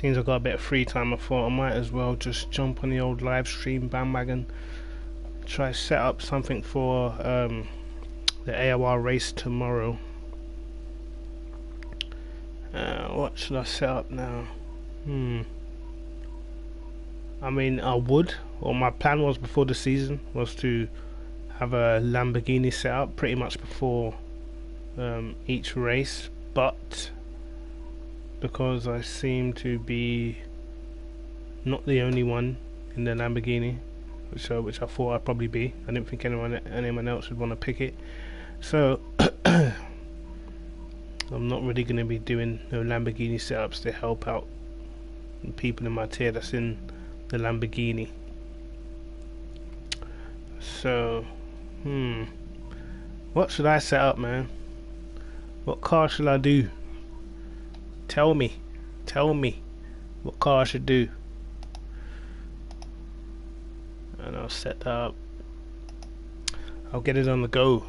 Since I've got a bit of free time, I thought I might as well just jump on the old live stream bandwagon. Try set up something for the AOR race tomorrow. What should I set up now? I mean, I would, or my plan was before the season was to have a Lamborghini set up pretty much before each race, but because I seem to be not the only one in the Lamborghini, which I thought I'd probably be. I didn't think anyone else would want to pick it, so I'm not really going to be doing no Lamborghini setups to help out the people in my tier that's in the Lamborghini. So, what should I set up, man? What car should I do? Tell me what car I should do, and I'll set that up. I'll get it on the go.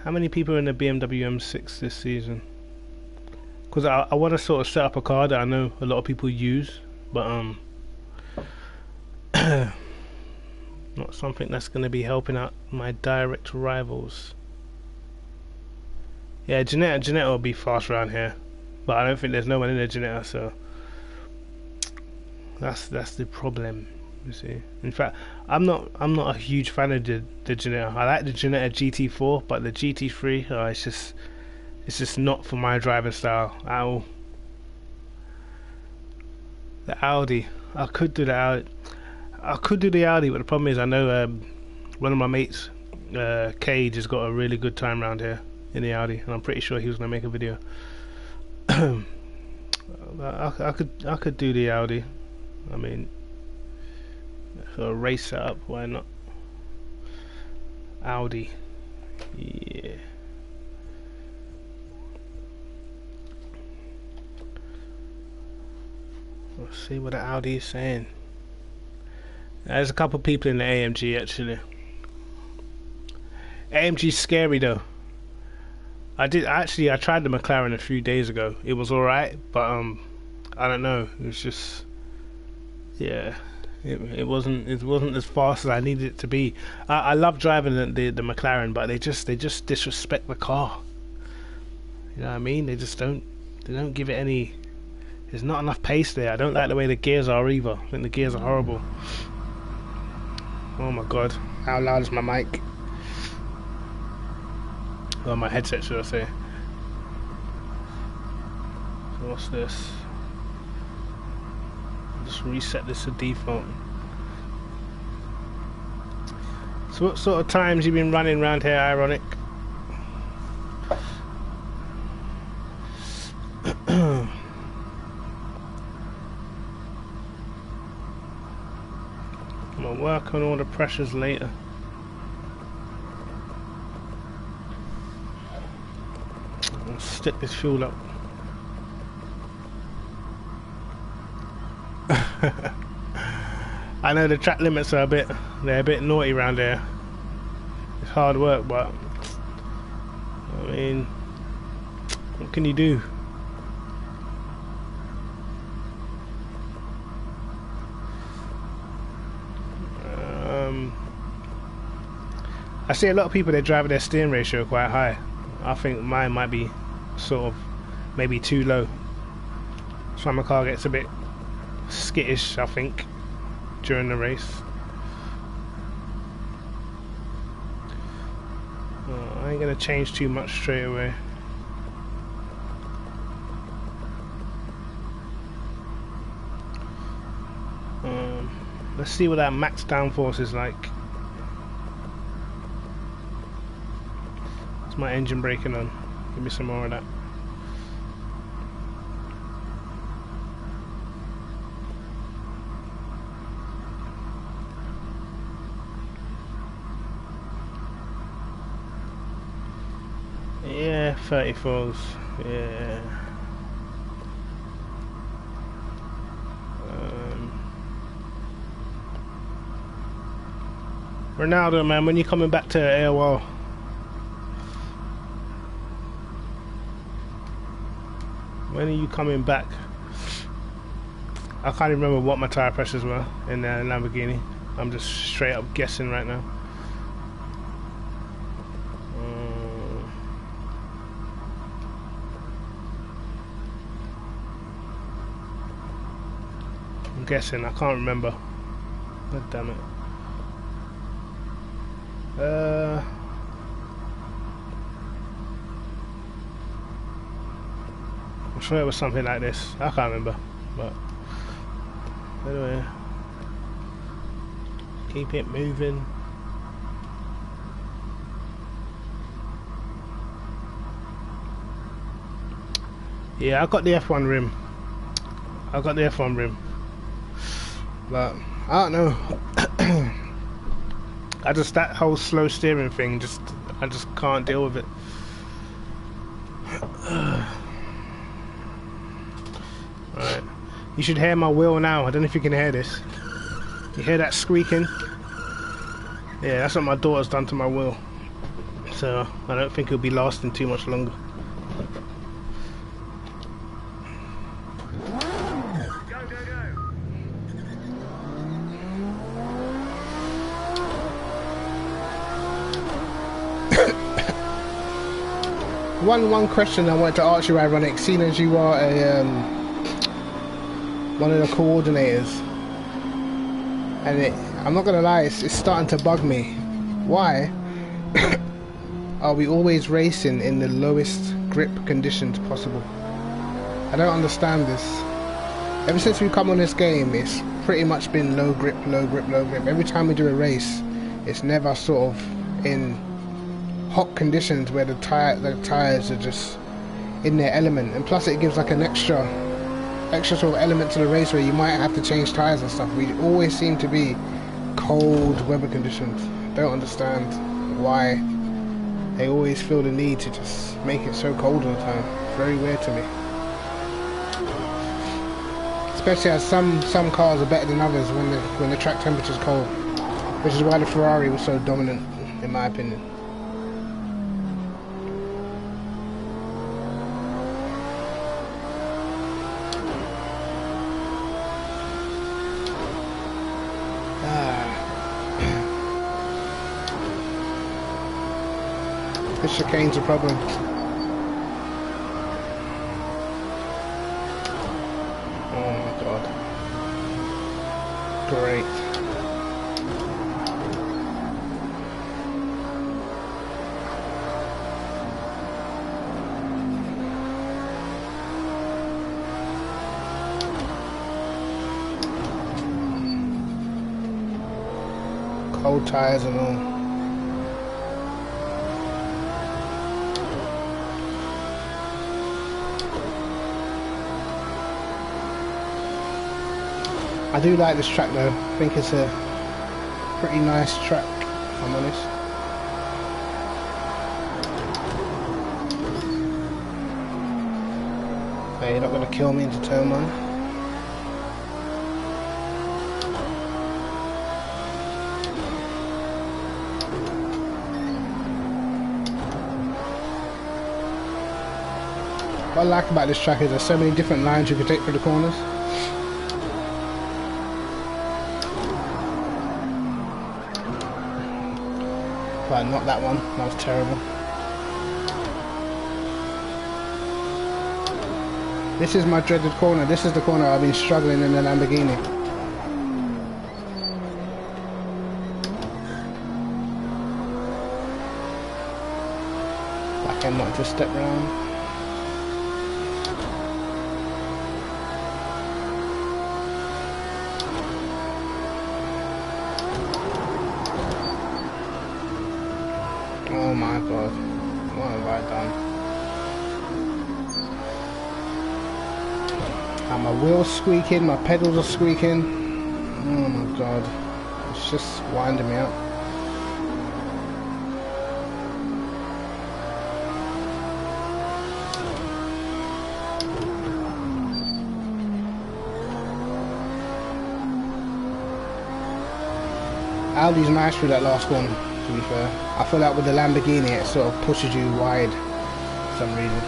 How many people are in the BMW M6 this season? Because I want to sort of set up a car that I know a lot of people use, but not something that's going to be helping out my direct rivals. Yeah, Janetta will be fast around here, but I don't think there's no one in the Janetta, so that's the problem. You see, in fact, I'm not a huge fan of the Janetta. I like the Janetta GT4, but the GT3, it's just not for my driving style at all. The Audi, I could do the Audi. But the problem is I know one of my mates, Cage, has got a really good time around here in the Audi, and I'm pretty sure he was gonna make a video. I could do the Audi. I mean, for a race setup, why not? Audi, yeah. Let's see what the Audi is saying. There's a couple of people in the AMG actually. AMG's scary though. I tried the McLaren a few days ago. It was alright, but I don't know. It was just, yeah, it wasn't as fast as I needed it to be. I love driving the McLaren, but they just disrespect the car. You know what I mean? They don't give it any. There's not enough pace there. I don't like the way the gears are either. I think the gears are horrible. Oh my god, how loud is my mic? Or my headset, should I say. So what's this? Just reset this to default. So what sort of times you been running around here, Ironic? I'm gonna work on all the pressures later. I'll stick this fuel up. I know the track limits are they're a bit naughty around here. It's hard work, but I mean, what can you do? I see a lot of people, they're driving their steering ratio quite high. I think mine might be sort of maybe too low. So my car gets a bit skittish, I think, during the race. I ain't gonna change too much straight away. Let's see what that max downforce is like. It's my engine braking on. Give me some more of that. Yeah, 34s. Yeah. Ronaldo, man, when you coming back to AOL? When are you coming back? I can't even remember what my tire pressures were in the Lamborghini. I'm just straight up guessing right now. I'm guessing. I can't remember. God damn it. I'm sure it was something like this. I can't remember, but anyway, keep it moving. Yeah, I got the F1 rim. I got the F1 rim, but I don't know. I just, that whole slow steering thing, I just can't deal with it. Alright, you should hear my wheel now. I don't know if you can hear this. You hear that squeaking? Yeah, that's what my daughter's done to my wheel. So I don't think it'll be lasting too much longer. One question I wanted to ask you, Ironic, seeing as you are a one of the coordinators, and I'm not gonna lie, it's starting to bug me. Why are we always racing in the lowest grip conditions possible? I don't understand this. Ever since we've come on this game, it's pretty much been low grip, low grip, low grip. Every time we do a race, it's never sort of in hot conditions where the tires are just in their element, and plus it gives like an extra sort of element to the race where you might have to change tires and stuff. We always seem to be cold weather conditions. Don't understand why they always feel the need to just make it so cold all the time. Very weird to me, especially as some cars are better than others when the track temperature's cold, which is why the Ferrari was so dominant in my opinion. This chicane's a problem. Oh my god. Great. Cold tires and all. I do like this track though. I think it's a pretty nice track, if I'm honest. Okay, you're not going to kill me into turn one. What I like about this track is there's so many different lines you can take through the corners. But not that one, that was terrible. This is my dreaded corner. This is the corner I've been struggling in the Lamborghini. Back end might just step round. Oh my god, what have I done? And my wheel's squeaking, my pedals are squeaking. Oh my god, it's just winding me up. Audi's nice through that last one, to be fair. I feel like with the Lamborghini it sort of pushes you wide for some reason.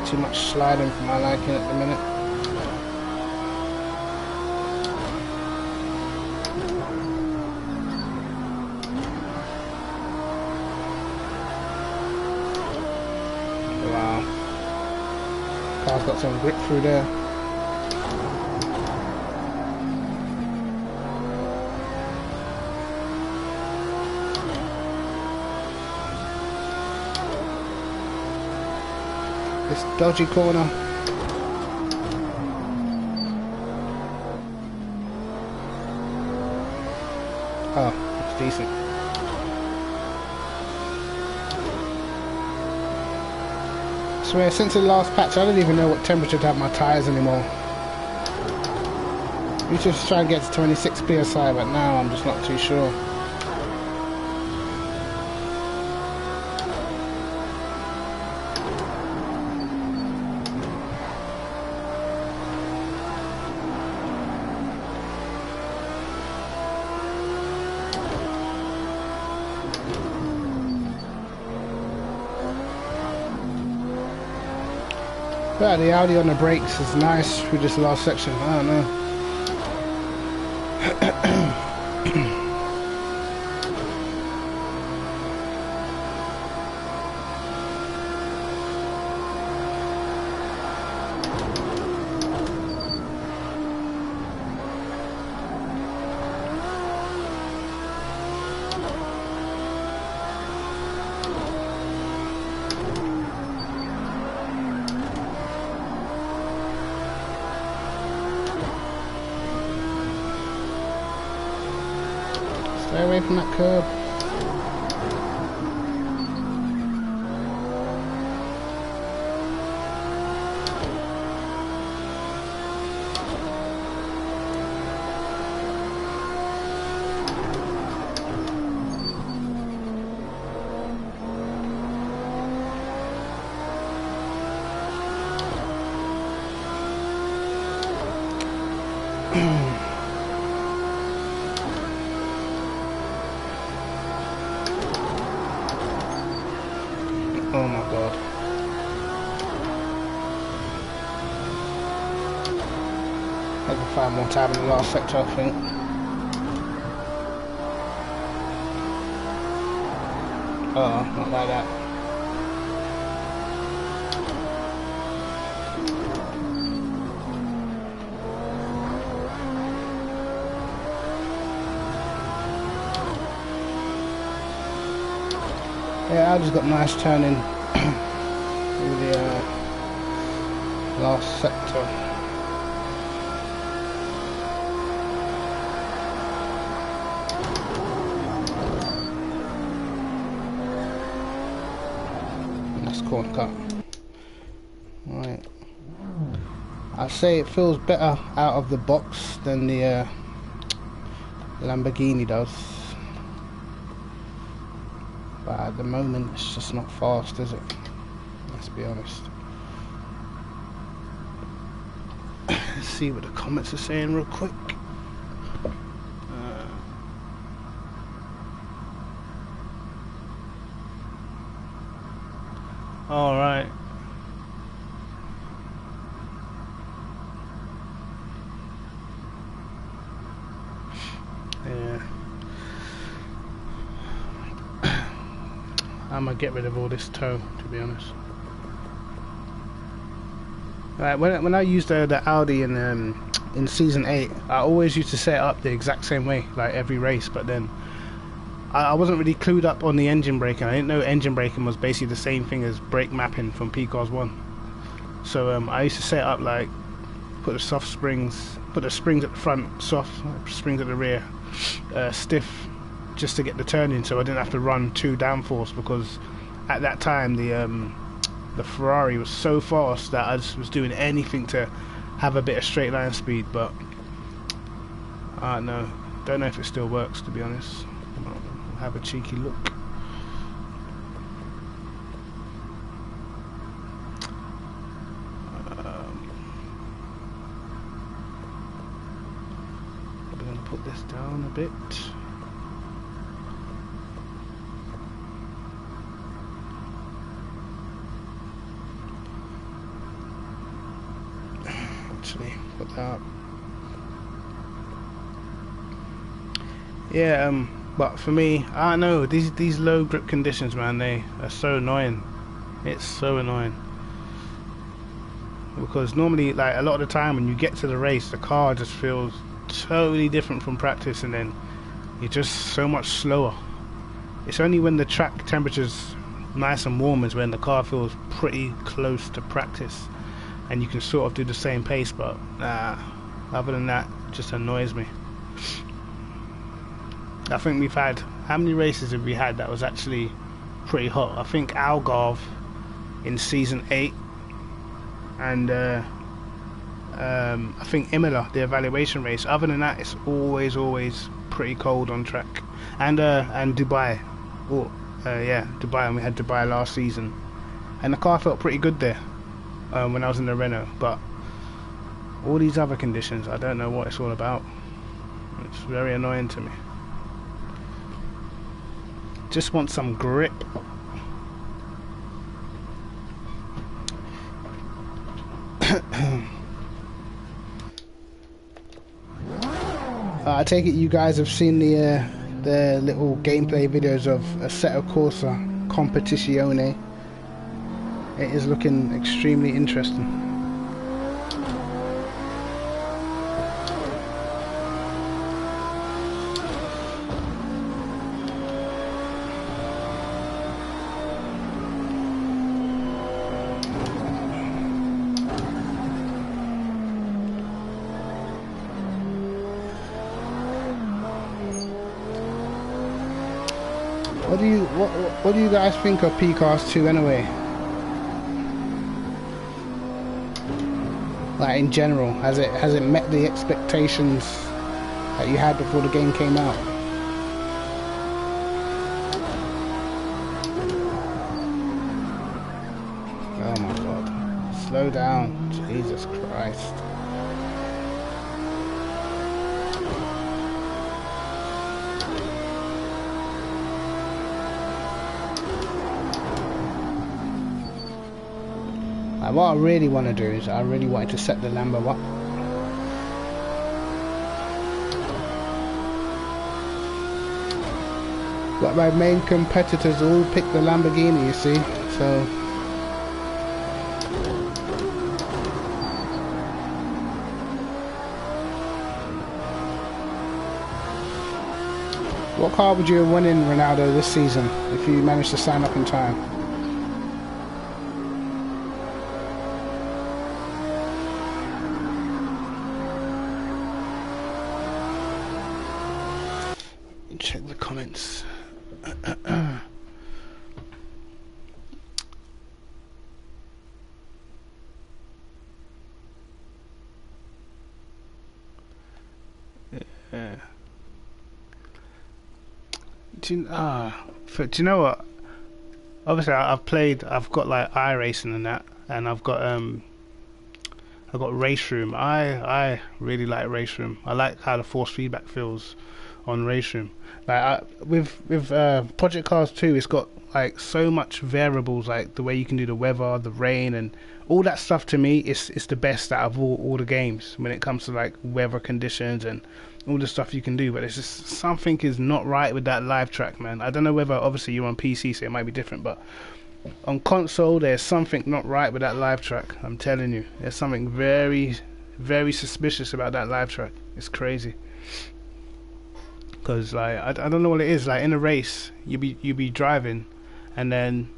Too much sliding for my liking at the minute. Wow. Car's got some grip through there. This dodgy corner. Oh, it's decent. I swear, since the last patch, I don't even know what temperature to have my tyres anymore. We just try and get to 26 psi, but now I'm just not too sure. But the Audi on the brakes is nice through this last section. I don't know. Stay away from that curb. Oh my god. I can find more time in the last sector, I think. Oh, not like that. Yeah, I just got nice turning in the last sector. Nice corner cut. Right. I'd say it feels better out of the box than the Lamborghini does. But at the moment it's just not fast, is it? Let's be honest. Let's see what the comments are saying real quick. Alright. Yeah. I'm gonna get rid of all this tow, to be honest. Right, when I used the Audi in season 8, I always used to set it up the exact same way, like every race. But then I wasn't really clued up on the engine braking. I didn't know engine braking was basically the same thing as brake mapping from PCARS 1. So I used to set it up like put the springs at the front, soft springs at the rear, stiff, just to get the turning, so I didn't have to run too downforce, because at that time the Ferrari was so fast that I just was doing anything to have a bit of straight line speed. But I don't know if it still works, to be honest. I'll have a cheeky look. I'm going to put this down a bit. actually. Put that up. Yeah, but for me, I don't know, these low grip conditions, man, they are so annoying. It's so annoying. Because normally, like, a lot of the time when you get to the race, the car just feels totally different from practice, and then you're just so much slower. It's only when the track temperature's nice and warm is when the car feels pretty close to practice, and you can sort of do the same pace, but nah, other than that, it just annoys me. I think we've had, how many races have we had that was actually pretty hot? I think Algarve in season 8, and I think Imola, the evaluation race. Other than that, it's always pretty cold on track. And Dubai. Yeah, Dubai, and we had Dubai last season, and the car felt pretty good there when I was in the Renault. But all these other conditions, I don't know what it's all about. It's very annoying to me. Just want some grip. I take it you guys have seen the little gameplay videos of Assetto Corsa Competizione. It is looking extremely interesting. What do you guys think of P-Cars 2 anyway? Like in general, has it met the expectations that you had before the game came out? Oh my god. Slow down. Jesus Christ. What I really want to do is I really wanted to set the Lambo up. But my main competitors all picked the Lamborghini, you see, so... What car would you have won in, Ronaldo, this season if you managed to sign up in time? Check the comments. Yeah. Do you know what? Obviously, I've got like iRacing and that, and I've got Race Room. I really like Race Room. I like how the force feedback feels on Race Room. Like with Project Cars 2, it's got like so much variables, like the way you can do the weather, the rain, and all that stuff. To me, it's the best out of all the games when it comes to like weather conditions and all the stuff you can do. But it's just something is not right with that live track, man. I don't know whether, obviously you're on PC, so it might be different, but on console there's something not right with that live track. I'm telling you, there's something very, very suspicious about that live track. It's crazy. Because like I don't know what it is. Like in a race, you be driving, and then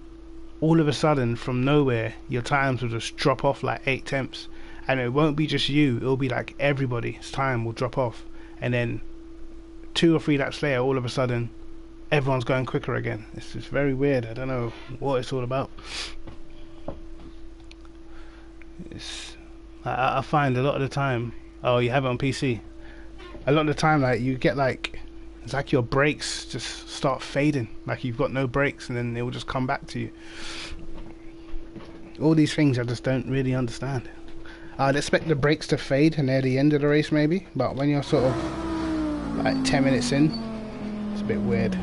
all of a sudden from nowhere your times will just drop off like 8 tenths, and it won't be just you. It'll be like everybody's time will drop off, and then 2 or 3 laps later, all of a sudden everyone's going quicker again. It's just very weird. I don't know what it's all about. I find a lot of the time. Oh, you have it on PC. A lot of the time, like you get like. It's like your brakes just start fading, like you've got no brakes, and then they will just come back to you. All these things I just don't really understand. I'd expect the brakes to fade near the end of the race maybe, but when you're sort of like 10 minutes in, it's a bit weird.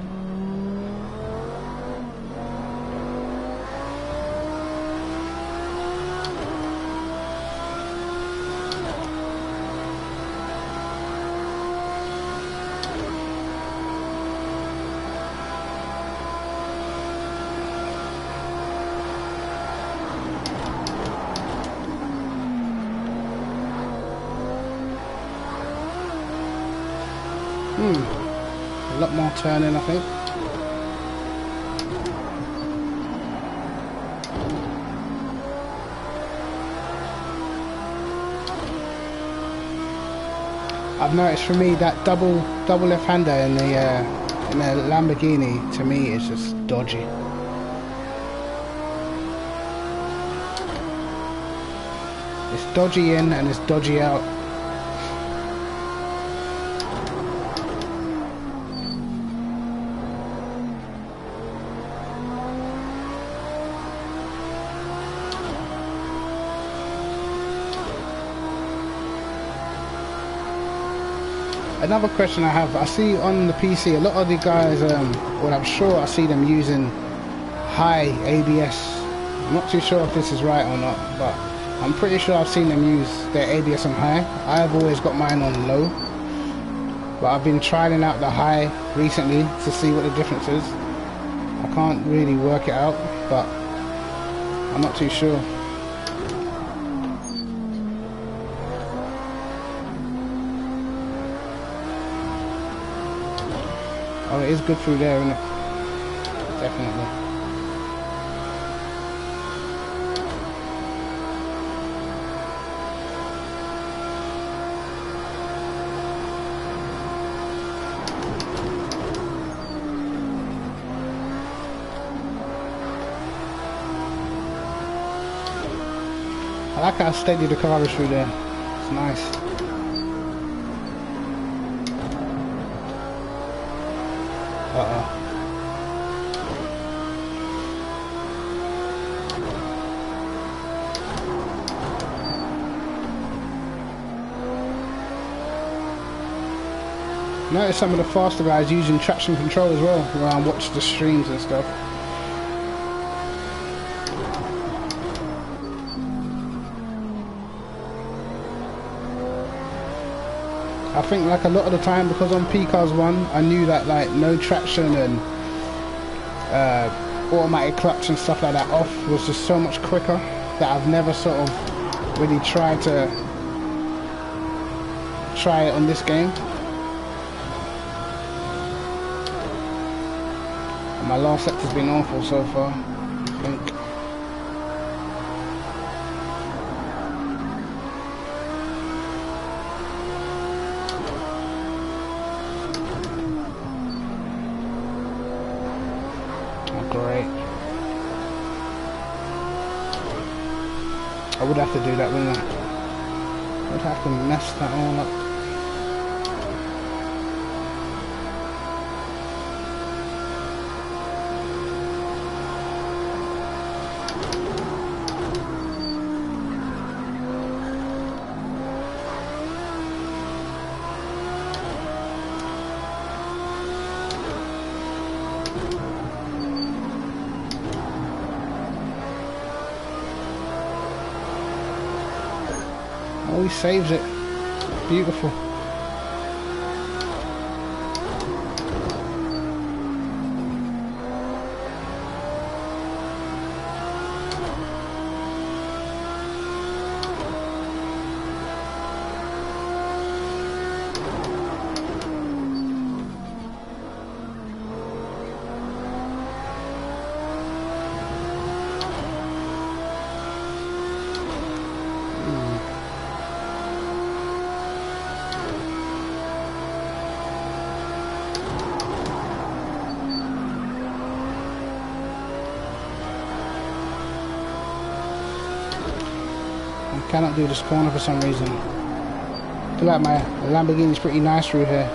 A lot more turning, I think. I've noticed for me that double left-hander in the Lamborghini, to me, is just dodgy. It's dodgy in and it's dodgy out. Another question I have, I see on the PC a lot of the guys, well, I'm sure I see them using high ABS. I'm not too sure if this is right or not, but I'm pretty sure I've seen them use their ABS on high. I've always got mine on low, but I've been trying out the high recently to see what the difference is. I can't really work it out, but I'm not too sure. Oh, it is good through there, isn't it? Definitely. I like how steady the car is through there. It's nice. Notice some of the faster guys using traction control as well when I watch the streams and stuff. I think like a lot of the time, because on P-Cars 1 I knew that like no traction and automatic clutch and stuff like that off was just so much quicker that I've never sort of really tried it on this game. My last sector's been awful so far, I think. Oh, great. I would have to do that, wouldn't I? I would have to mess that all up. Oh, he saves it. Beautiful. Cannot do this corner for some reason. I feel like my Lamborghini's pretty nice through here.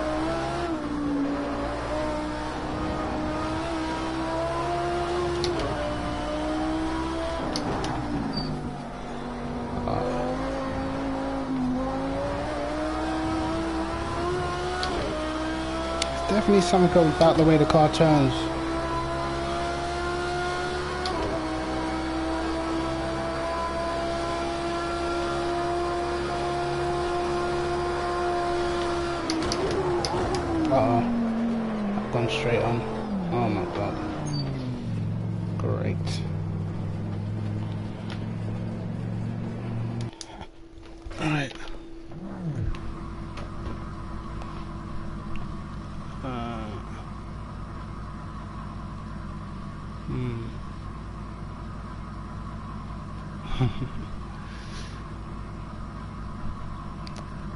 There's definitely something about the way the car turns. I've gone straight on. Oh my god. Great. Alright.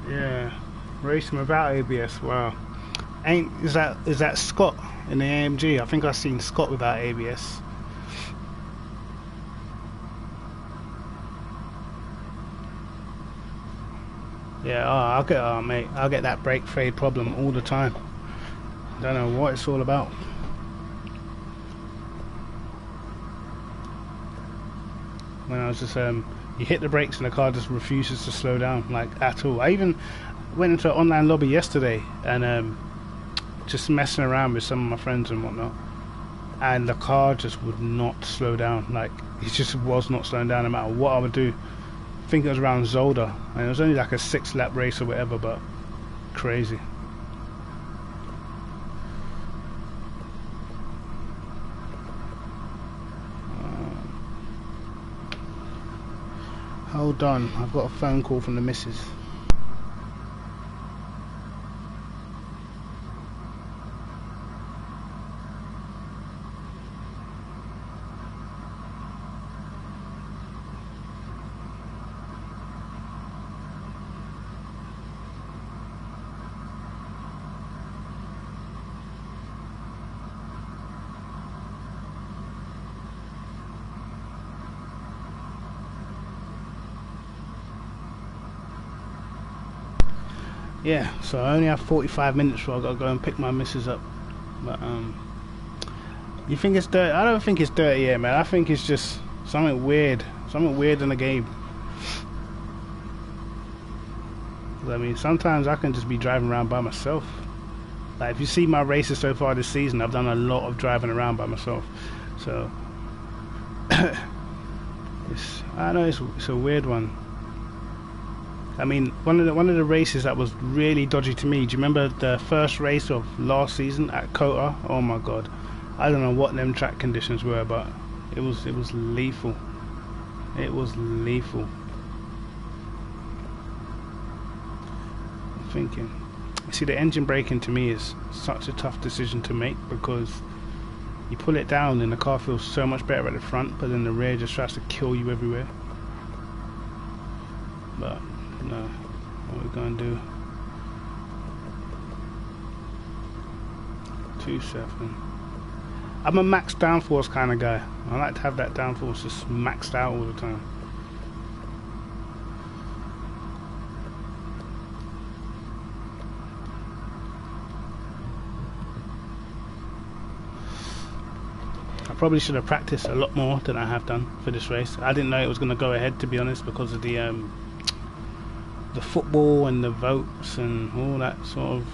Yeah, racing without ABS. Wow. Is that Scott in the AMG? I think I've seen Scott without ABS. Yeah, mate, I'll get that brake fade problem all the time. Don't know what it's all about. When I was just you hit the brakes and the car just refuses to slow down, like, at all. I even went into an online lobby yesterday and just messing around with some of my friends and whatnot, and the car just would not slow down. Like, it just was not slowing down no matter what I would do. I think it was around Zolder, and it was only like a 6-lap race or whatever, but crazy. Hold on, I've got a phone call from the missus. Yeah, so I only have 45 minutes before I gotta go and pick my missus up. But you think it's dirty? I don't think it's dirty, yeah, man. I think it's just something weird in the game. I mean, sometimes I can just be driving around by myself. Like, if you see my races so far this season, I've done a lot of driving around by myself. So I know it's a weird one. I mean, one of the races that was really dodgy to me. Do you remember the first race of last season at Kota? Oh my god, I don't know what them track conditions were, but it was lethal. It was lethal. I'm thinking. See, the engine braking to me is such a tough decision to make, because you pull it down and the car feels so much better at the front, but then the rear just tries to kill you everywhere. But no, what we're gonna do? 2.7. I'm a max downforce kind of guy. I like to have that downforce just maxed out all the time. I probably should have practiced a lot more than I have done for this race. I didn't know it was going to go ahead, to be honest, because of the football and the votes and all that sort of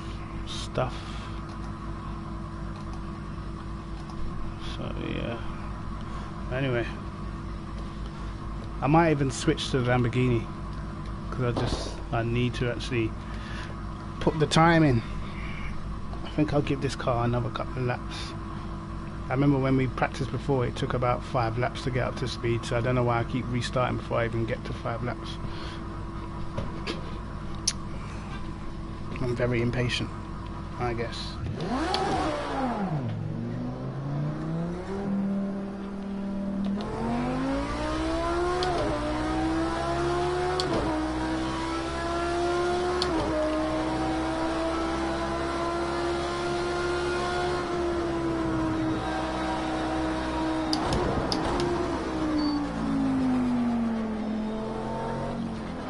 stuff. So yeah. Anyway, I might even switch to the Lamborghini, because I need to actually put the time in. I think I'll give this car another couple of laps. I remember when we practiced before, it took about 5 laps to get up to speed, so I don't know why I keep restarting before I even get to 5 laps. I'm very impatient, I guess.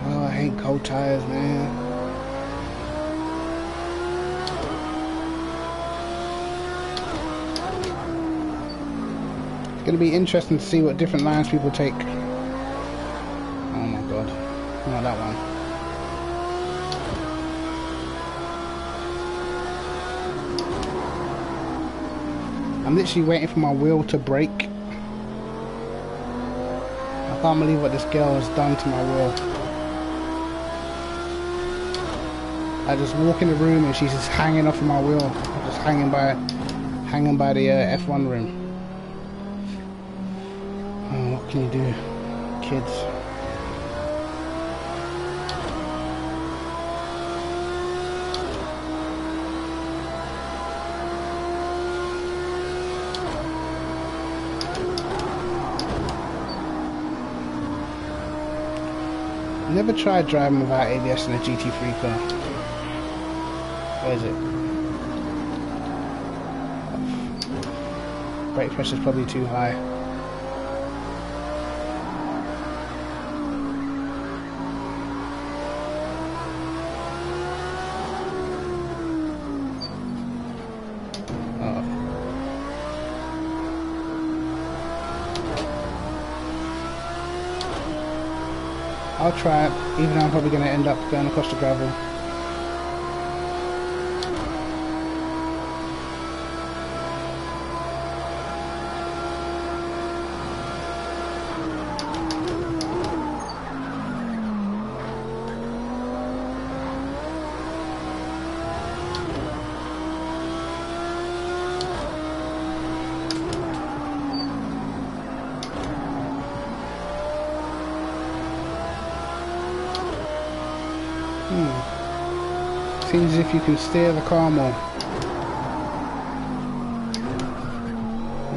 Oh, I hate cold tires, man. It's gonna be interesting to see what different lines people take. Oh my god, not that one. I'm literally waiting for my wheel to break. I can't believe what this girl has done to my wheel. I just walk in the room and she's just hanging off of my wheel, just hanging by the F1 rim. Oh, what can you do, kids? Never tried driving without ABS in a GT3 car. Where is it? Brake pressure's probably too high. I'll try it, even though I'm probably going to end up going across the gravel. Seems as if you can steer the car more.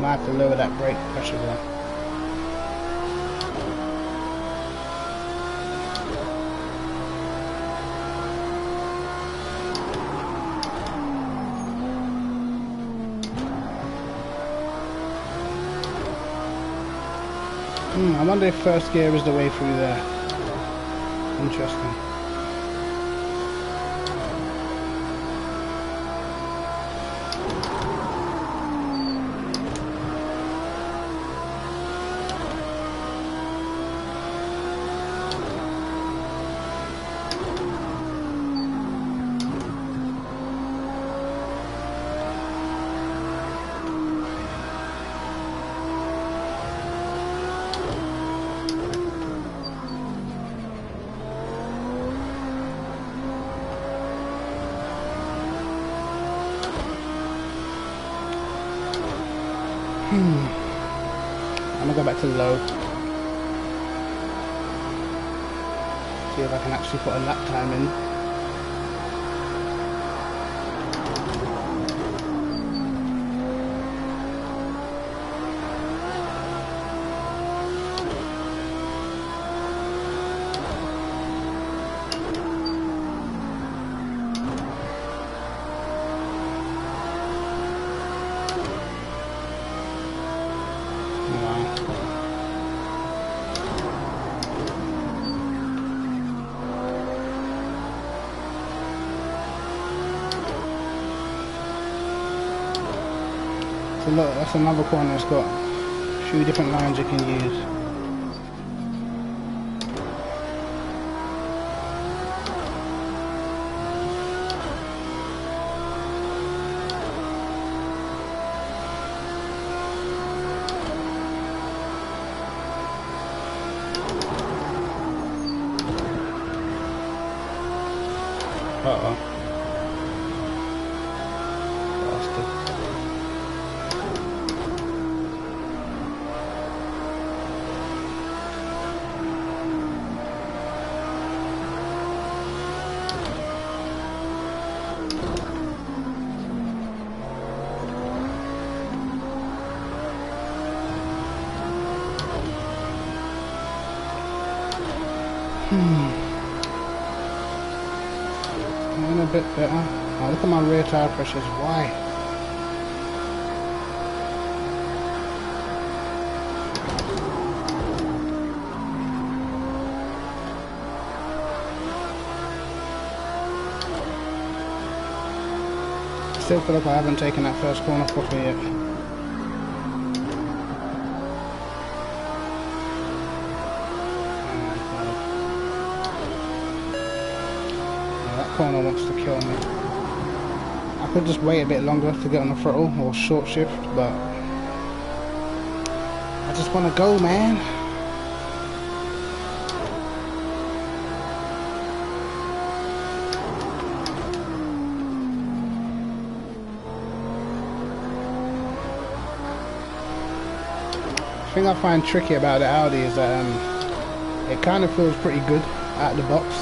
Might have to lower that brake pressure there. I wonder if first gear is the way through there. Interesting. I'm gonna go back to low. See if I can actually put a lap time in. Look, that's another corner that's got a few different lines you can use. Uh-oh. A bit better. Oh, look at my rear tire pressures. Why? Still feel like I haven't taken that first corner properly yet. Corner wants to kill me. I could just wait a bit longer to get on the throttle or short shift, but I just want to go, man. The thing I find tricky about the Audi is that it kind of feels pretty good out of the box.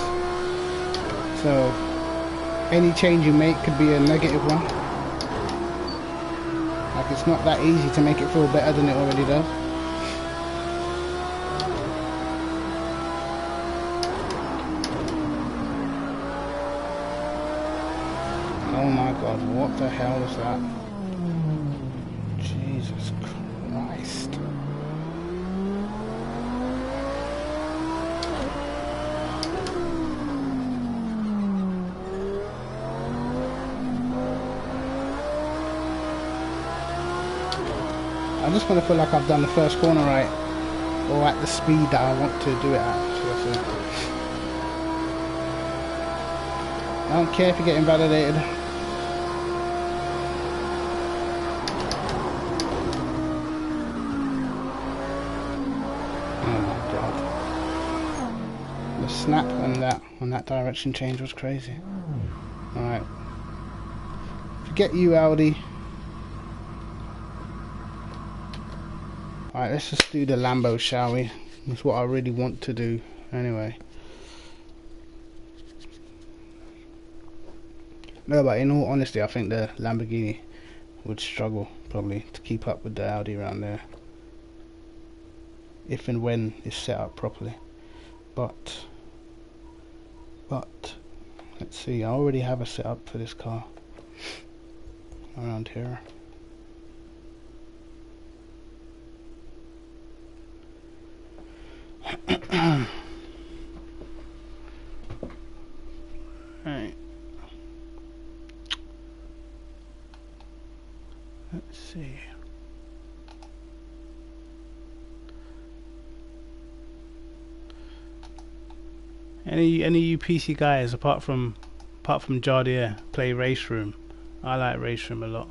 So any change you make could be a negative one. Like, it's not that easy to make it feel better than it already does. God, what the hell was that? Jesus Christ. I just want to feel like I've done the first corner right, or at the speed that I want to do it at. So that's it. I don't care if you get invalidated. Oh my god. The snap on that direction change was crazy. Alright. Forget you, Audi. Alright, let's just do the Lambo, shall we? That's what I really want to do anyway. No, but in all honesty, I think the Lamborghini would struggle probably to keep up with the Audi around there, if and when it's set up properly. But let's see, I already have a setup for this car around here. Right. Let's see. Any of you PC guys apart from Jardier play Race Room? I like Race Room a lot.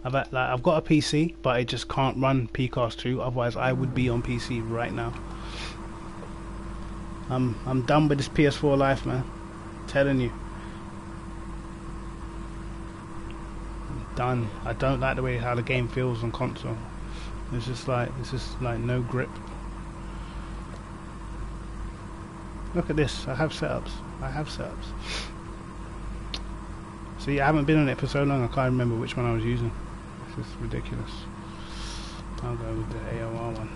I've got a PC, but it just can't run PCAST 2. Otherwise, I would be on PC right now. I'm done with this PS4 life, man. I'm telling you. Done. I don't like the way how the game feels on console. It's just like no grip. Look at this. I have setups. See, I haven't been on it for so long I can't remember which one I was using. This is ridiculous. I'll go with the AOR one.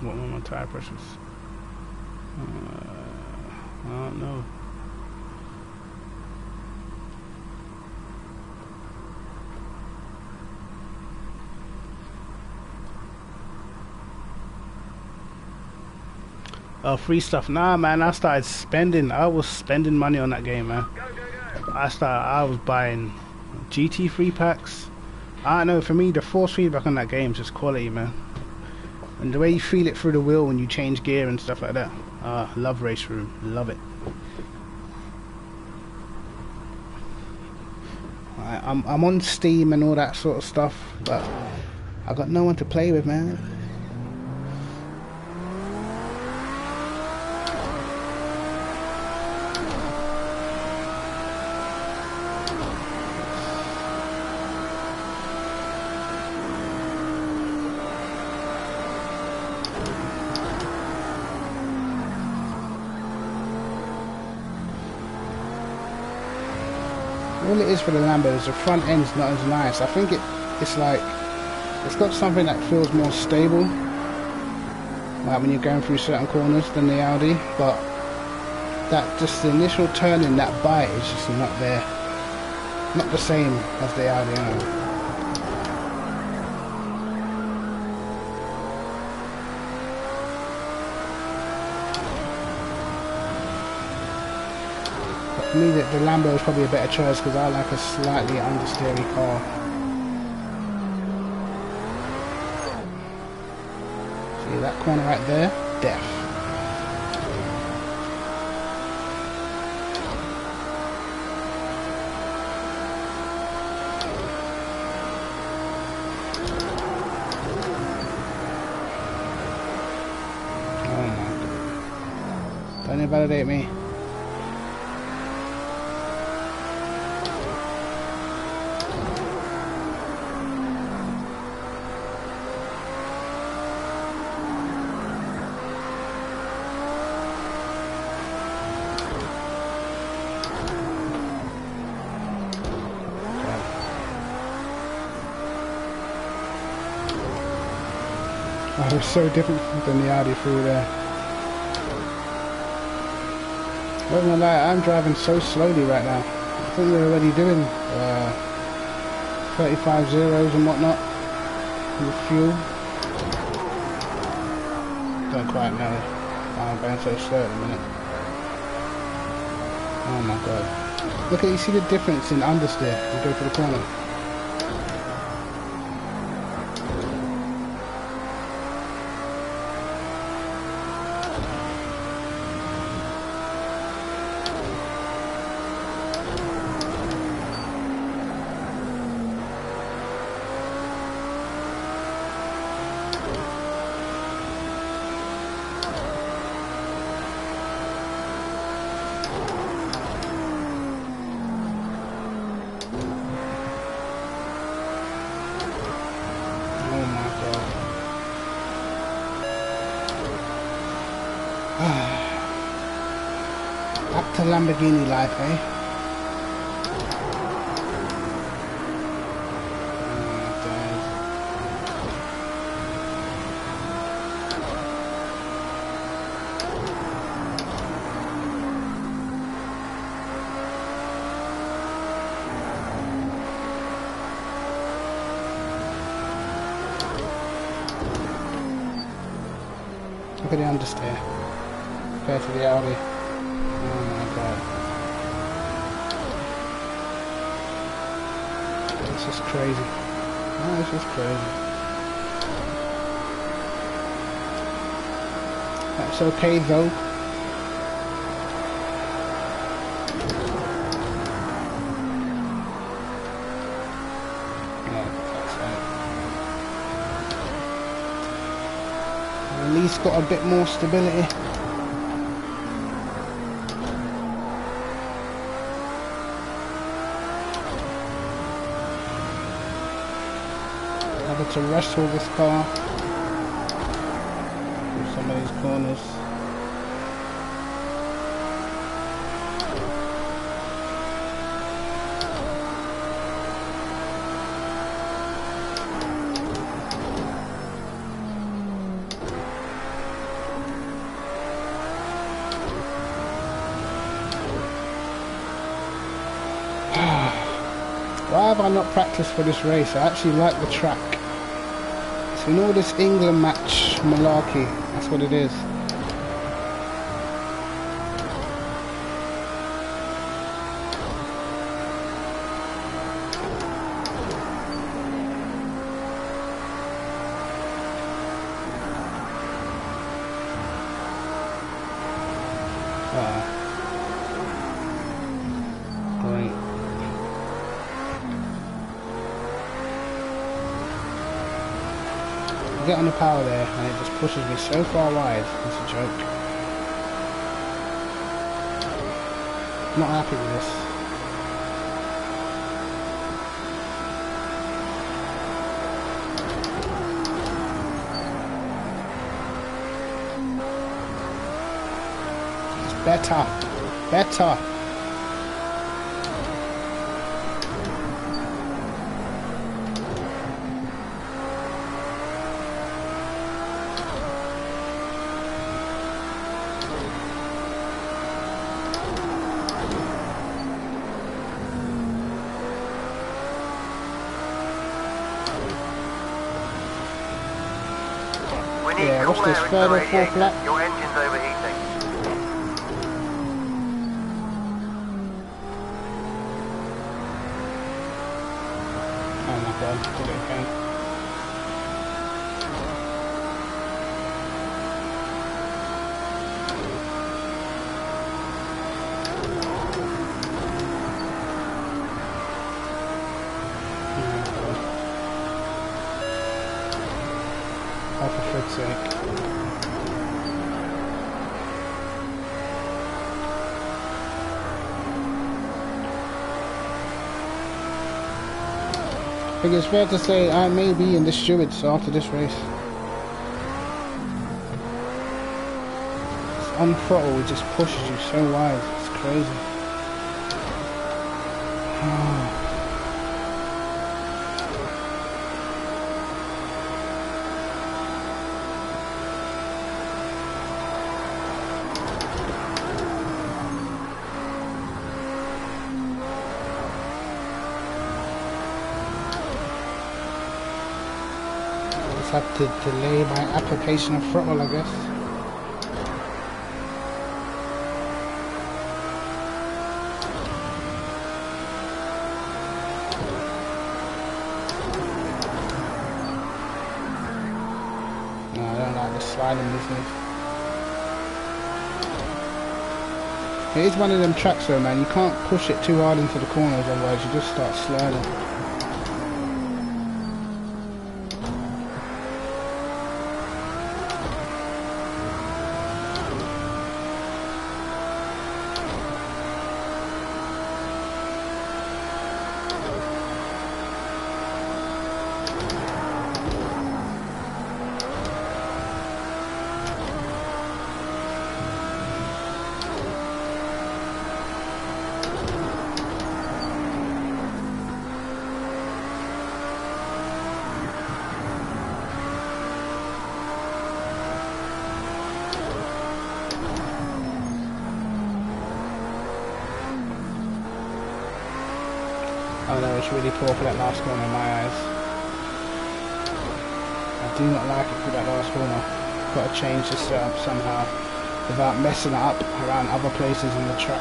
What were my tire pressures? I don't know. Oh, free stuff. Nah, man, I was spending money on that game, man. I was buying GT3 packs. I don't know, for me, the force feedback on that game is just quality, man. And the way you feel it through the wheel when you change gear and stuff like that. Love Race Room. Love it. I'm on Steam and all that sort of stuff, but I got no one to play with, man. All it is for the Lambo is the front end's not as nice. I think it's like it's got something that feels more stable, like when you're going through certain corners, than the Audi. But that just the initial turning, that bite is just not there, not the same as the Audi. You know. For me, the Lambo is probably a better choice because I like a slightly understeery car. See that corner right there? Death. Oh my god. Don't invalidate me. Oh, it's so different than the Audi through there. Not gonna lie, I'm driving so slowly right now. I think we're already doing 35 zeros and whatnot with fuel. Don't quite know. I'm going so slow at the minute. Oh my god. Look at, you see the difference in understeer. You go for the corner. Back to Lamborghini life, eh? Look at the understeer compared to the Audi. Oh my god. It's just crazy. Oh, it's just crazy. That's okay though. At least got a bit more stability. Able to wrestle this car through some of these corners. Why have I not practiced for this race? I actually like the track. So you know this England match malarkey, that's what it is. Great. I get on the power there and it just pushes me so far wide. It's a joke. Not happy with this. It's better. Better. Yeah, what's this, third or fourth lap? Your engine's overheating. Oh my god, did it again. Oh, for frid's sake. I think it's fair to say I may be in the stewards after this race. It's on throttle, it just pushes you so wide, it's crazy. just have to delay my application of throttle, I guess. No, I don't like the sliding business. It is one of them tracks though, man. You can't push it too hard into the corners, otherwise you just start sliding. Oh no, it's really poor for that last corner in my eyes. I do not like it for that last corner. Got to change the setup somehow without messing it up around other places in the track.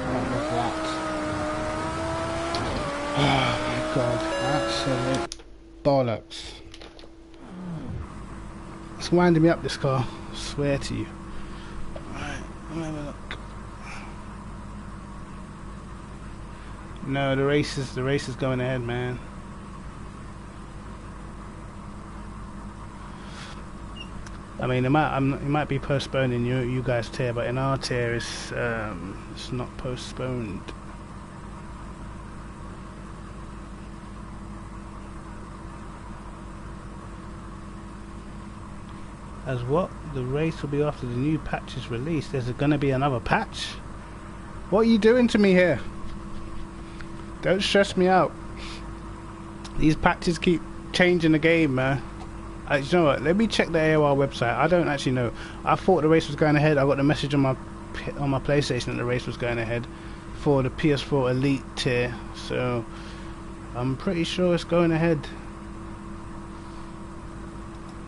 What was that? Oh my god, absolute bollocks. It's winding me up, this car, I swear to you. Right, let me have a look. No, the race is going ahead, man. I mean, it might be postponed in you guys' tier, but in our tier, it's not postponed. As what? The race will be after the new patch is released. There's gonna be another patch? What are you doing to me here? Don't stress me out. These patches keep changing the game, man. You know what? Let me check the AOR website. I don't actually know. I thought the race was going ahead. I got the message on my PlayStation that the race was going ahead for the PS4 Elite tier. So I'm pretty sure it's going ahead.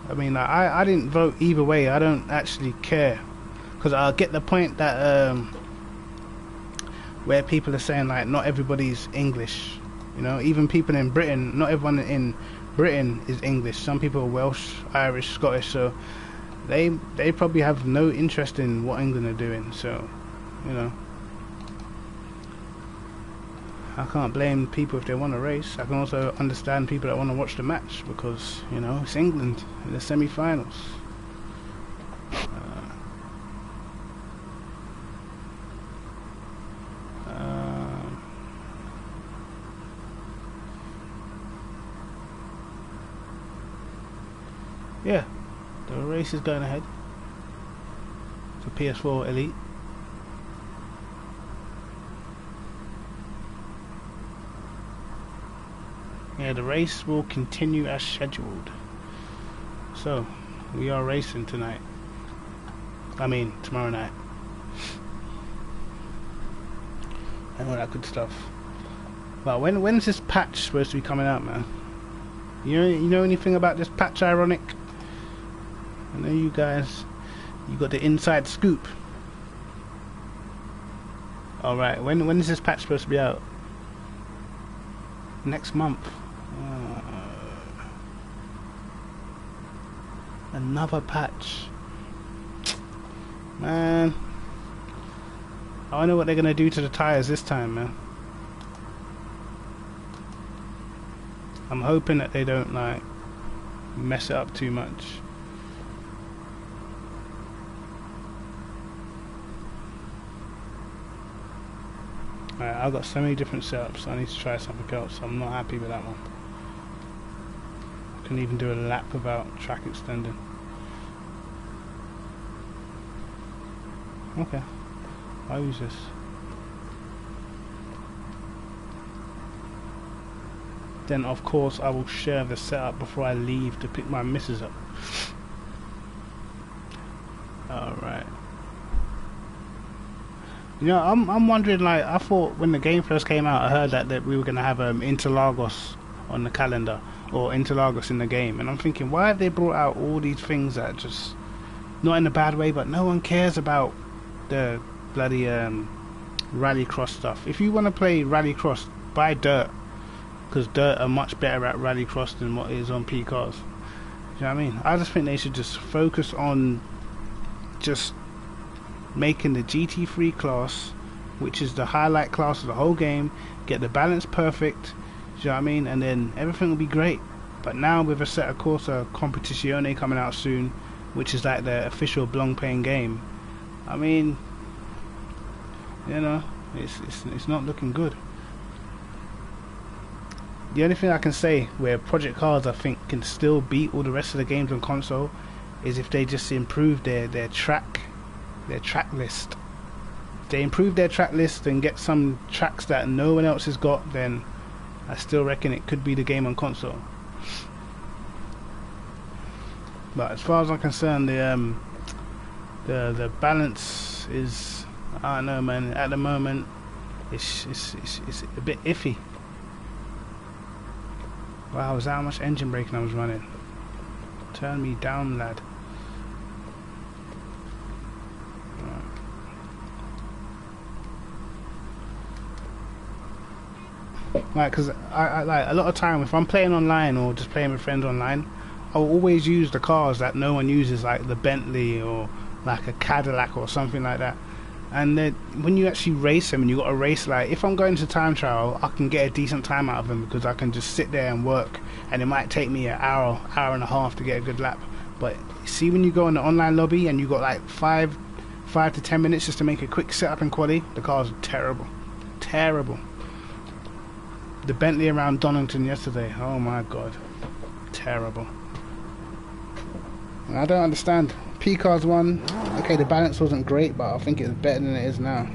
I mean, I didn't vote either way. I don't actually care, because I get the point that where people are saying like not everybody's English, you know, even people in Britain, not everyone in Britain is English. Some people are Welsh, Irish, Scottish, so they probably have no interest in what England are doing. So, you know, I can't blame people if they want to race. I can also understand people that want to watch the match, because, you know, it's England in the semi-finals. Yeah, the race is going ahead for PS4 Elite. Yeah, the race will continue as scheduled. So, we are racing tonight. I mean, tomorrow night. And all that good stuff. Well, when's this patch supposed to be coming out, man? You know anything about this patch, Ironic? I know you guys, you got the inside scoop. Alright, when is this patch supposed to be out? Next month. Another patch. Man, I wonder what they're gonna do to the tires this time, man. I'm hoping that they don't like mess it up too much. Alright, I've got so many different setups, so I need to try something else. I'm not happy with that one. I couldn't even do a lap without track extending. Okay, I'll use this. Then of course I will share the setup before I leave to pick my missus up. Alright. You know, I'm wondering, like, I thought when the game first came out, I heard that we were gonna have Interlagos on the calendar, or Interlagos in the game, and I'm thinking, why have they brought out all these things that just, not in a bad way, but no one cares about the bloody rallycross stuff. If you want to play rallycross, buy dirt, because dirt are much better at rallycross than what is on P cars. You know what I mean? I just think they should just focus on just making the GT3 class, which is the highlight class of the whole game, get the balance perfect, you know what I mean, and then everything will be great. But now with Assetto Corsa Competizione coming out soon, which is like the official Blancpain game, I mean, you know, it's not looking good. The only thing I can say where Project Cars I think can still beat all the rest of the games on console is if they just improve their track list. If they improve their track list and get some tracks that no one else has got, then I still reckon it could be the game on console. But as far as I'm concerned, the balance is, I don't know, man. At the moment, it's a bit iffy. Wow, is that how much engine braking I was running? Turn me down, lad. Like, cause I like a lot of time if I'm playing online or just playing with friends online, I'll always use the cars that no one uses, like the Bentley or like a Cadillac or something like that. And then when you actually race them, and you got to race, like if I'm going to time trial, I can get a decent time out of them because I can just sit there and work, and it might take me an hour and a half to get a good lap. But see, when you go in the online lobby and you got like 5 to 10 minutes just to make a quick setup in quali, the cars are terrible. The Bentley around Donington yesterday, oh my god, terrible. And I don't understand. P-Cars won. Okay, the balance wasn't great, but I think it's better than it is now.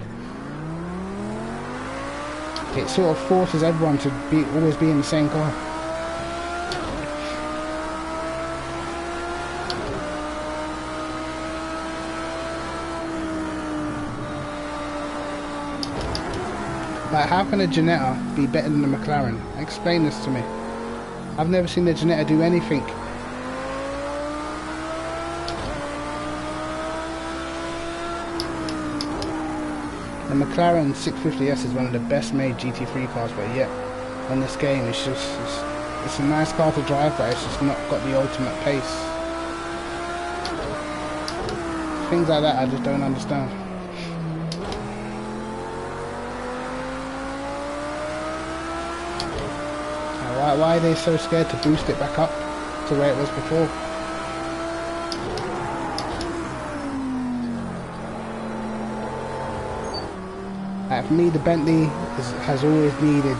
It sort of forces everyone to always be in the same car. Like, how can a Ginetta be better than the McLaren? Explain this to me. I've never seen the Ginetta do anything. The McLaren 650S is one of the best made GT3 cars, but yet on this game it's a nice car to drive, but it's just not got the ultimate pace. Things like that I just don't understand. Why are they so scared to boost it back up to where it was before? For me, the Bentley has always needed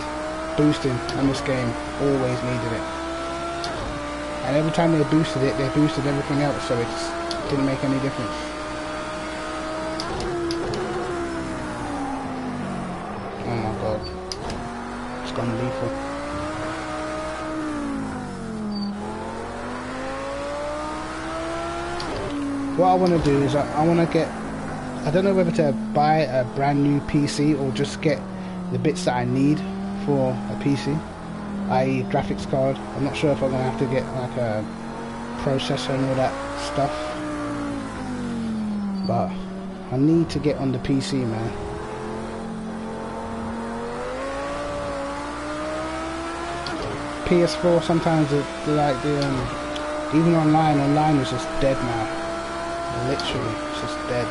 boosting on this game, always needed it. And every time they boosted it, they boosted everything else, so it just didn't make any difference. Oh my god, it's gone lethal. What I want to do is I want to get, I don't know whether to buy a brand new PC or just get the bits that I need for a PC, i.e. graphics card. I'm not sure if I'm going to have to get like a processor and all that stuff, but I need to get on the PC, man. PS4 sometimes even online is just dead now. Literally, it's just dead.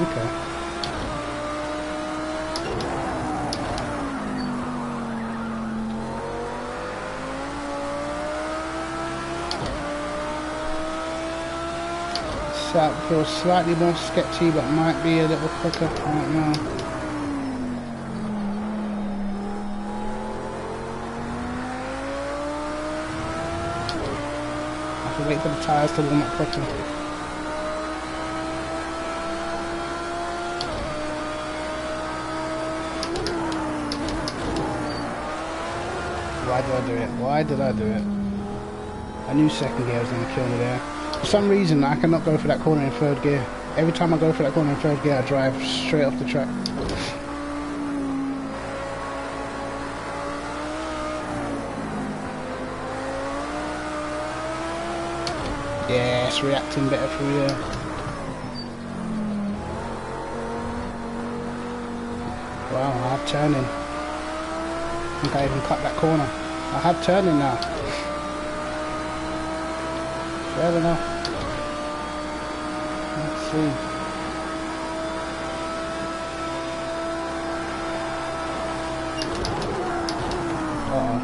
Okay. Setup feels slightly more sketchy, but might be a little quicker. I don't know. to wait for the tyres to warm up properly. Why did I do it? Why did I do it? I knew second gear was going to kill me there. For some reason, I cannot go for that corner in third gear. Every time I go for that corner in third gear, I drive straight off the track. Yeah, it's reacting better through here. Wow, I have turning. I think I even cut that corner. I have turning now. Fair enough. Let's see. Uh-oh.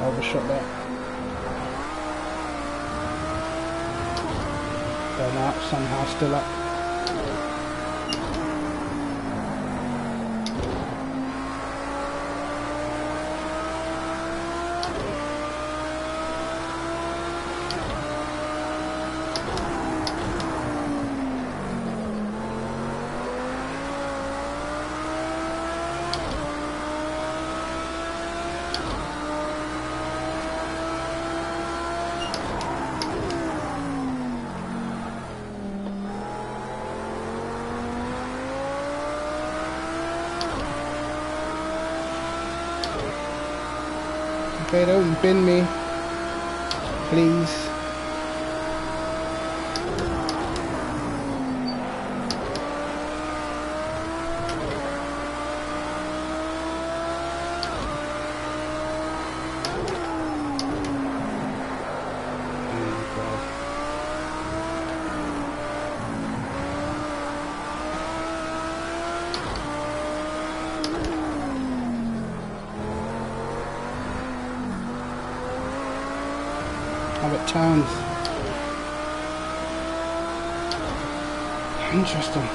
Overshot that. Burnout somehow still up. Okay, don't bin me, please. How it turns. Interesting.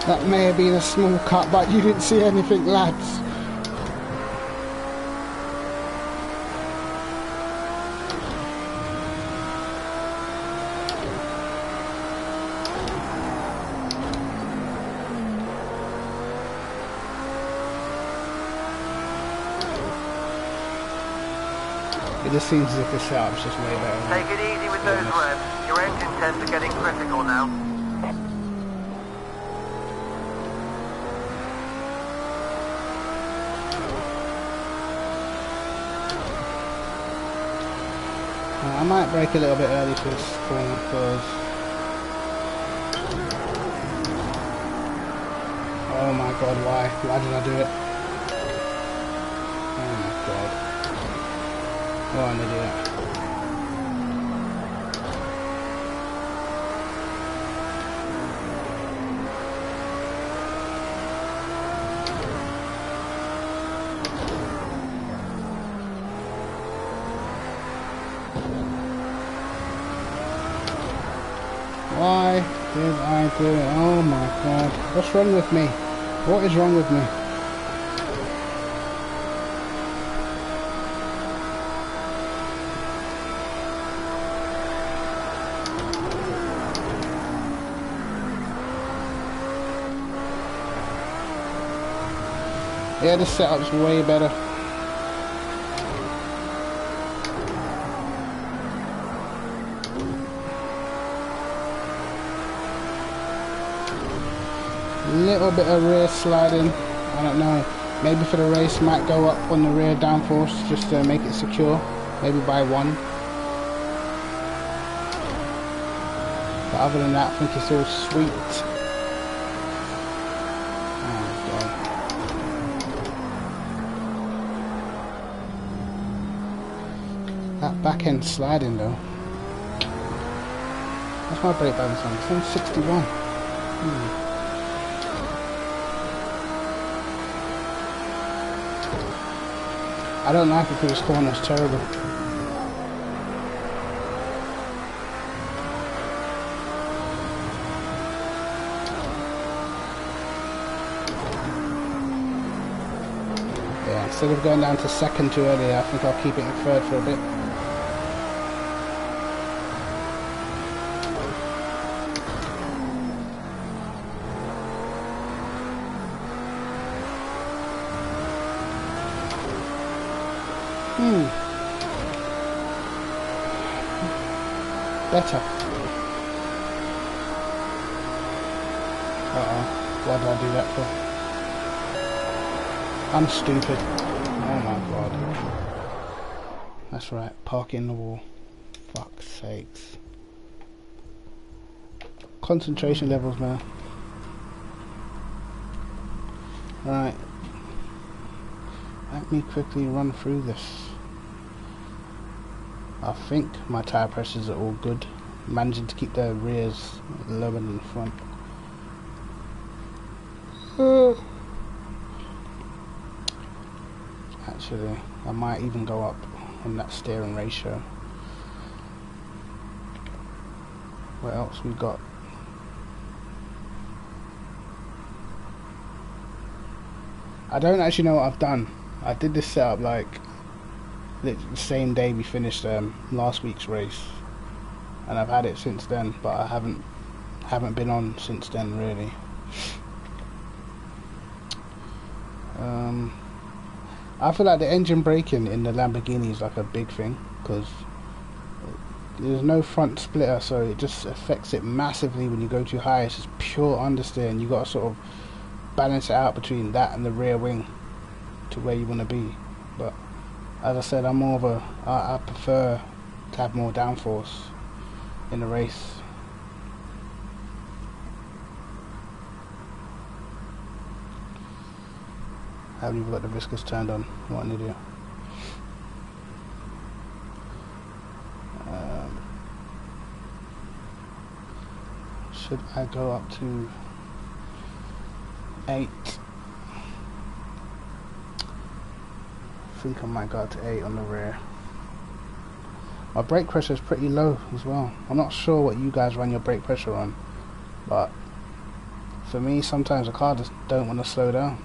That may have been a small cut, but you didn't see anything, lads. It just seems as if the setup's just way better. Take it easy with those revs. Your engine tests are getting critical now. I might brake a little bit early for this corner because... Oh my god, why? Why did I do it? Oh my god. What an idiot. Why did I do it? Oh my god. What's wrong with me? What is wrong with me? Yeah, the setup's way better. Little bit of rear sliding, I don't know, maybe for the race might go up on the rear downforce just to make it secure, maybe by 1. But other than that, I think it's all sweet. Oh god. That back end sliding though. That's my brake balance on, it's on 61. I don't like it because this corner's terrible. Yeah, instead of going down to second too early, I think I'll keep it in third for a bit. Better. Uh-oh. Why did I do that for? I'm stupid. Oh my god. That's right. Park in the wall. Fuck's sakes. Concentration levels, man. Right. Let me quickly run through this. I think my tyre pressures are all good. Managing to keep the rears lower than the front. Actually, I might even go up on that steering ratio. What else we got? I don't actually know what I've done. I did this setup like the same day we finished last week's race, and I've had it since then, but I haven't been on since then really. I feel like the engine braking in the Lamborghini is like a big thing because there's no front splitter, so it just affects it massively when you go too high. It's just pure understeer, and you got to sort of balance it out between that and the rear wing to where you want to be. But as I said, I'm more of a I prefer to have more downforce in the race. I haven't even got the viscous turned on. What an idiot. Should I go up to 8? I think I might go up to 8 on the rear. My brake pressure is pretty low as well. I'm not sure what you guys run your brake pressure on, but for me sometimes the car just don't want to slow down,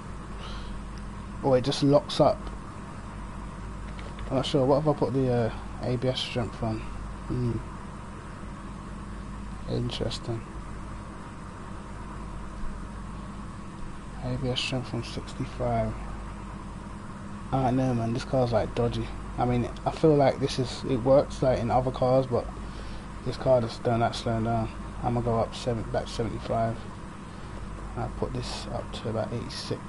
or it just locks up. I'm not sure. What if I put the ABS strength on? Interesting. ABS strength from 65. I don't know, man, this car's like dodgy. I mean, I feel like it works like in other cars, but this car just don't like slowing down. I'm gonna go up back 75. I'll put this up to about 86.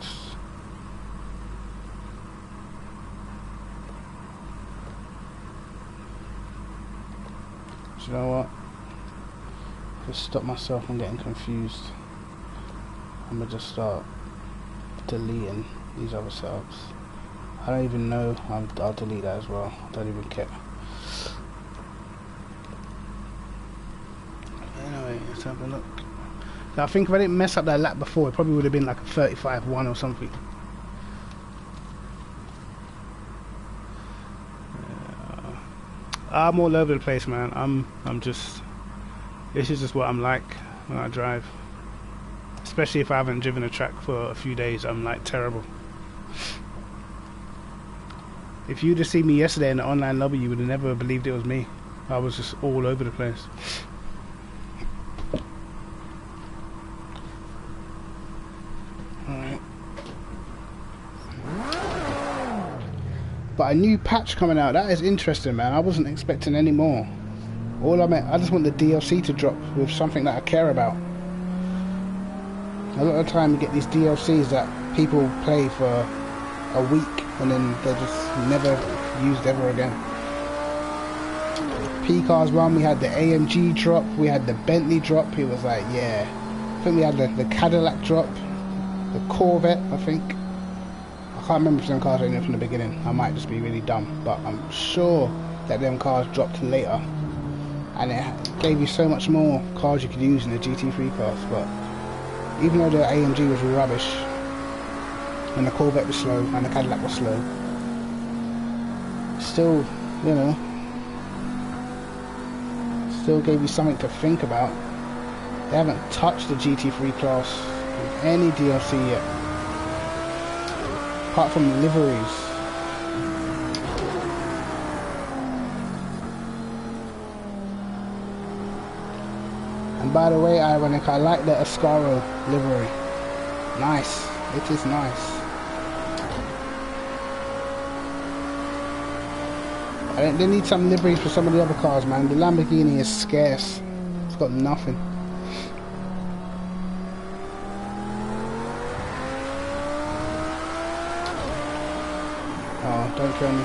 Do you know what? Just stop myself from getting confused. I'm gonna just start deleting these other setups. I don't even know. I'll delete that as well. I don't even care. Anyway, let's have a look. Now, I think if I didn't mess up that lap before, it probably would have been like a 35-1 or something. I'm all over the place, man. I'm just. This is just what I'm like when I drive. Especially if I haven't driven a track for a few days, I'm like terrible. If you'd have seen me yesterday in the online lobby, you would have never believed it was me. I was just all over the place. Alright. But a new patch coming out, that is interesting, man. I wasn't expecting any more. I just want the DLC to drop with something that I care about. A lot of the time you get these DLCs that people play for a week and then they're just never used ever again. P-Cars 1, we had the AMG drop, we had the Bentley drop. It was like, yeah. I think we had the Cadillac drop, the Corvette, I think. I can't remember if them cars were in there from the beginning. I might just be really dumb, but I'm sure that them cars dropped later. And it gave you so much more cars you could use in the GT3 cars. But even though the AMG was rubbish, and the Corvette was slow, and the Cadillac was slow, still, you know, still gave you something to think about. They haven't touched the GT3 class with any DLC yet, apart from liveries. And by the way, Ironic, I like the Ascaro livery. Nice, it is nice. They need some liveries for some of the other cars, man. The Lamborghini is scarce. It's got nothing. Oh, don't kill me.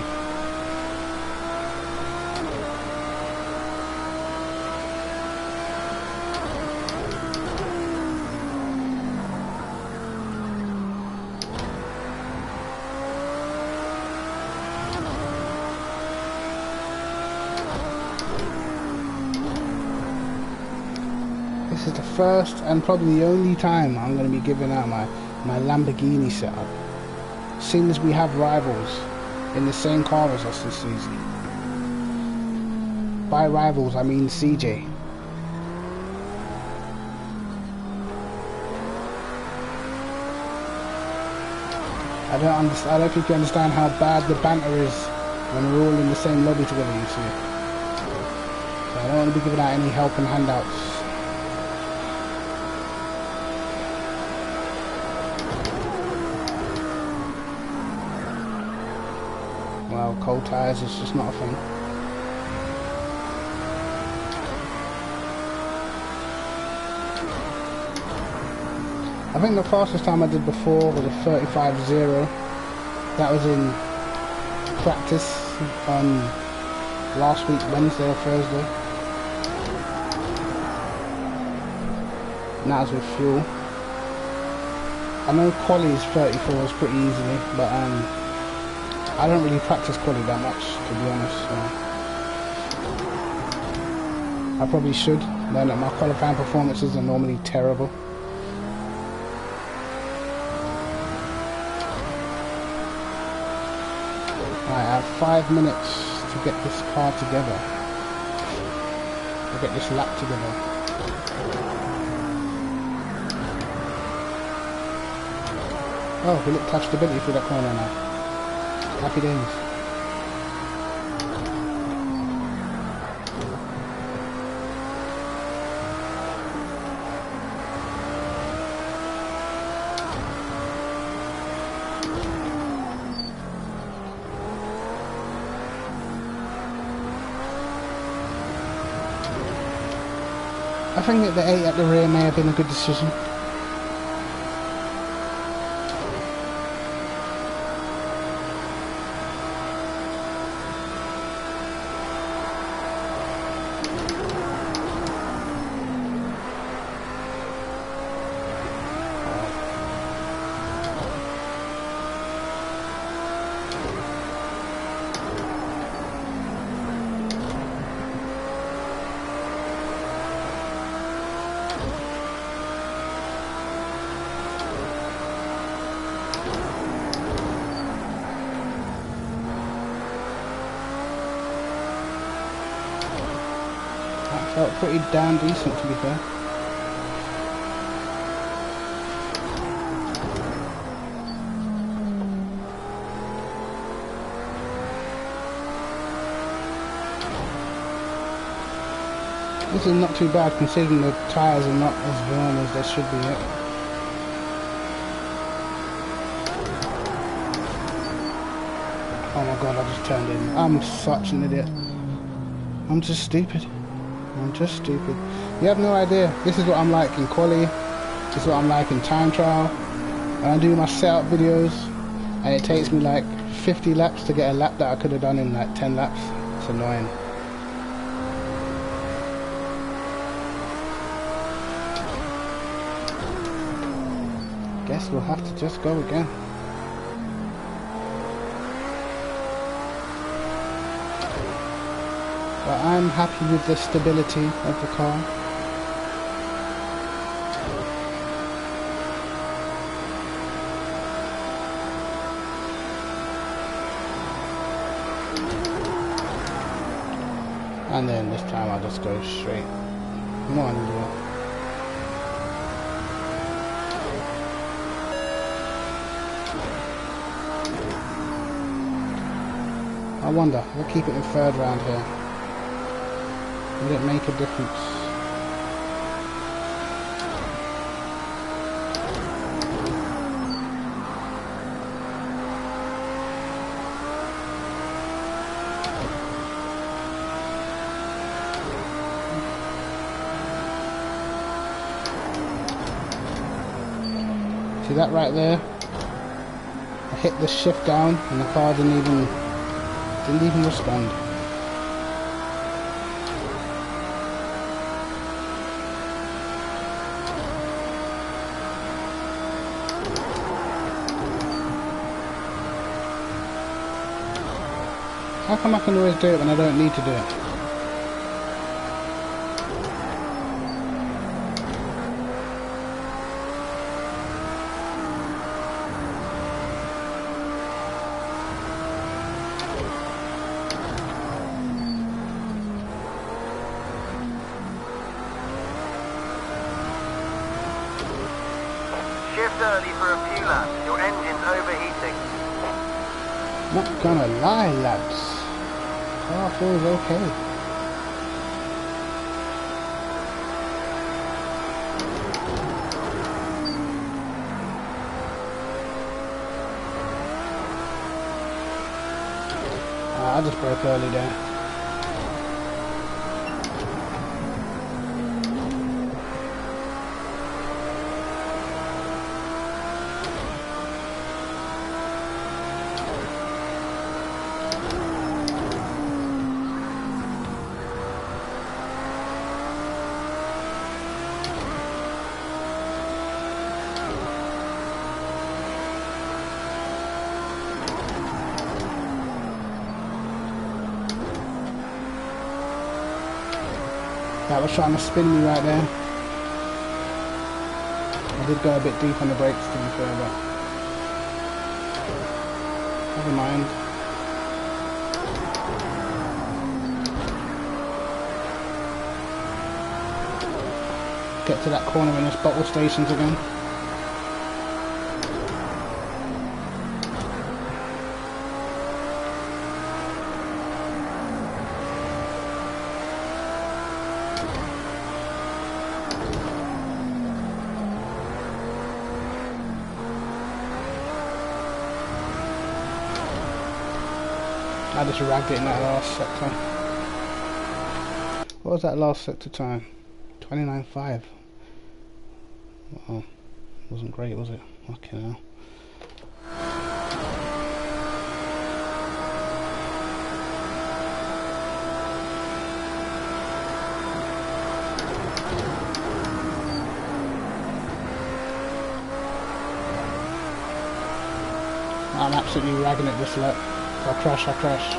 This is the first and probably the only time I'm going to be giving out my Lamborghini setup. Seeing as we have rivals in the same car as us this season. By rivals, I mean CJ. I don't think you understand how bad the banter is when we're all in the same lobby together, you see. So I don't want to be giving out any help and handouts. Well, cold tires is just not a thing. I think the fastest time I did before was a 35.0. That was in practice on last week, Wednesday or Thursday. And that was with fuel. I know quali's 34 is pretty easily, but I don't really practice quali that much, to be honest. So I probably should. Learn that my qualifying performances are normally terrible. Right, I have 5 minutes to get this car together. To get this lap together. Oh, we look touch stability through that corner now. Happy days. I think that the 8 at the rear may have been a good decision. Felt pretty damn decent, to be fair. This is not too bad considering the tyres are not as worn as they should be yet. Oh my god, I just turned in. I'm such an idiot. I'm just stupid. I'm just stupid. You have no idea. This is what I'm like in quali. This is what I'm like in time trial. When I do my setup videos and it takes me like 50 laps to get a lap that I could have done in like 10 laps. It's annoying. Guess we'll have to just go again. But I'm happy with the stability of the car. And then this time I'll just go straight. Come on, as well. I wonder, if I keep it in third round here, will it make a difference? See that right there? I hit the shift down and the car didn't even respond. How come I can always do it when I don't need to do it? Shift early for a few laps. Your engine's overheating. Not gonna lie, lads. Car feels okay. I just broke early there. That was trying to spin me right there. I did go a bit deep on the brakes to be fair, but never mind. Get to that corner and there's bottle stations again. I just ragged it in that last sector. What was that last sector time? 29.5. Well, wasn't great, was it? Okay, now. I'm absolutely ragging it this lap. If I crash, I crash.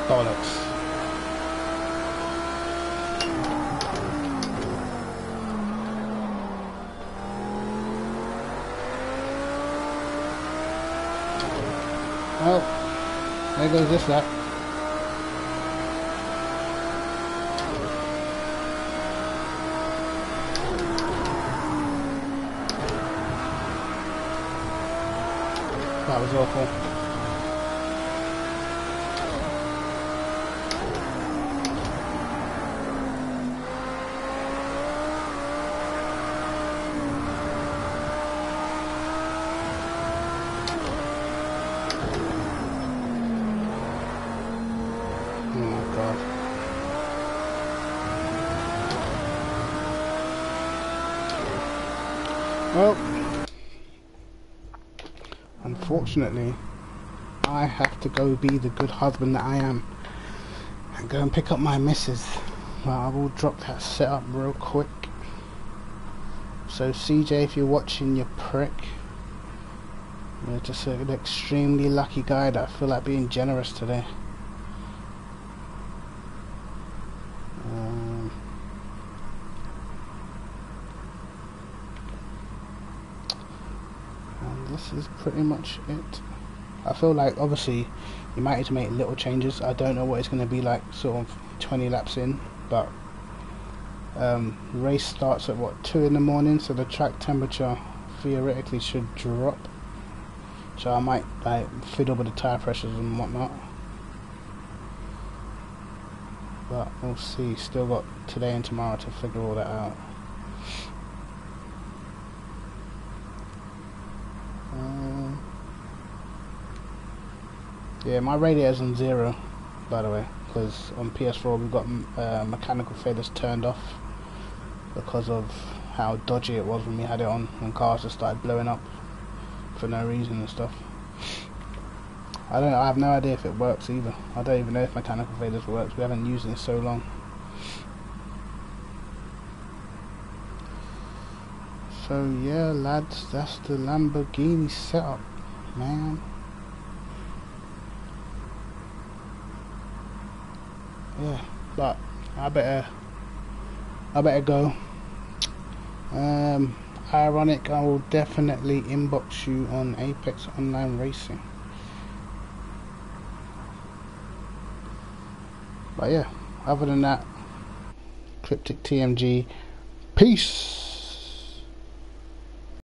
Bollocks. Well, there goes this lap. That was awful. Well, unfortunately, I have to go be the good husband that I am and go and pick up my missus. Well, I will drop that setup real quick. So CJ, if you're watching, you prick, Yeah, just an extremely lucky guy that I feel like being generous today. And this is pretty much it. I feel like obviously you might need to make little changes. I don't know what it's going to be like sort of 20 laps in, but the race starts at what, 2 in the morning, so the track temperature theoretically should drop, so I might like fiddle with the tyre pressures and whatnot, but we'll see. Still got today and tomorrow to figure all that out. Yeah, my radiator's on 0, by the way, because on PS4 we've got mechanical failures turned off because of how dodgy it was when we had it on, when cars just started blowing up for no reason and stuff. I have no idea if it works either. I don't even know if mechanical failures works. We haven't used it in so long. So yeah, lads, that's the Lamborghini setup, man. Yeah, but I better go. Ironic, I will definitely inbox you on Apex Online Racing. But yeah, other than that, Cryptic TMG, peace.